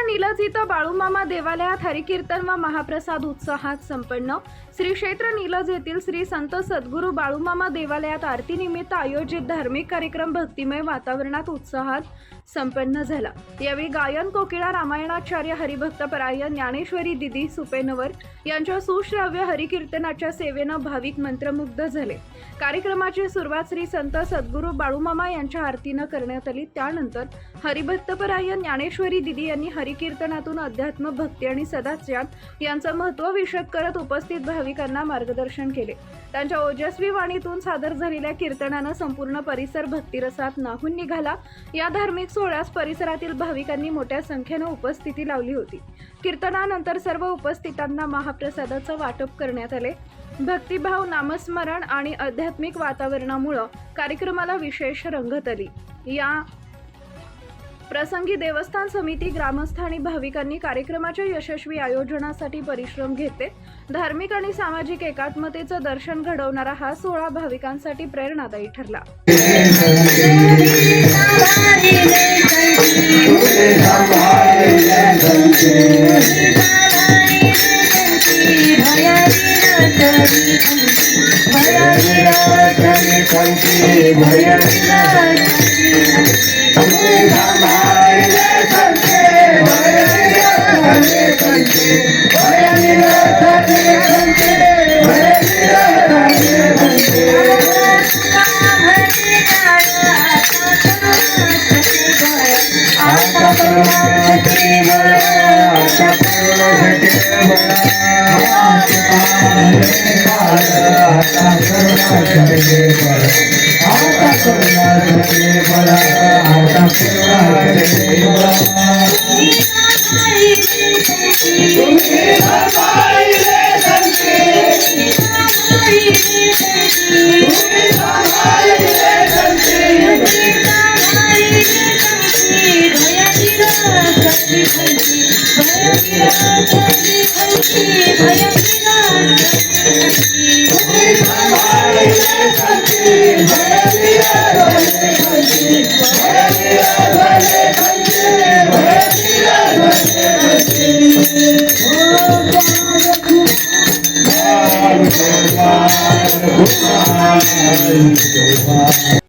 नीलजित बाळूमामा देवालयात हरिकीर्तन व महाप्रसाद उत्साहात संपन्न। श्री क्षेत्र नीलज येथील श्री संत सद्गुरू बाळूमामा देवालयात आरती निमित्त आयोजित धार्मिक कार्यक्रम भक्तिमय वातावरणात उत्साहात संपन्न झाला। यावेळी गायन कोकिळा रामायणाचार्य हरिभक्त परायण ज्ञानेश्वरी दिदी सुपेनवर यांच्या सुश्राव्य हरिकीर्तनाच्या सेवेने भाविक मंत्रमुग्ध झाले। कार्यक्रमाची सुरुवात श्री संत सद्गुरू बाळूमामा यांच्या आरतीने करण्यात आली। त्यानंतर हरिभक्त परायण ज्ञानेश्वरी दिदी यांनी हरिकीर्तनातून अध्यात्म, भक्ती आणि सदाचार यांचं महत्त्व विशद करत उपस्थित भाविकांना मार्गदर्शन केले। त्यांच्या ओजस्वी वाणीतून सादर झालेल्या कीर्तनाने संपूर्ण परिसर भक्तिरसात न्हाऊन निघाला। या धार्मिक सोहळ्यास परिसरातील भाविकांनी मोठ्या संख्येने उपस्थिती लावली होती। कीर्तनानंतर सर्व उपस्थितांना महाप्रसादाचं वाटप करण्यात आले। भक्तिभाव, नामस्मरण आणि आध्यात्मिक वातावरणामुळे कार्यक्रमाला विशेष रंगत आली। या प्रसंगी देवस्थान समिती, ग्रामस्थ आणि भाविकांनी कार्यक्रमाच्या यशस्वी आयोजनासाठी परिश्रम घेतले। धार्मिक आणि सामाजिक एकात्मतेचं दर्शन घडवणारा हा सोहळा भाविकांसाठी प्रेरणादायी ठरला। भया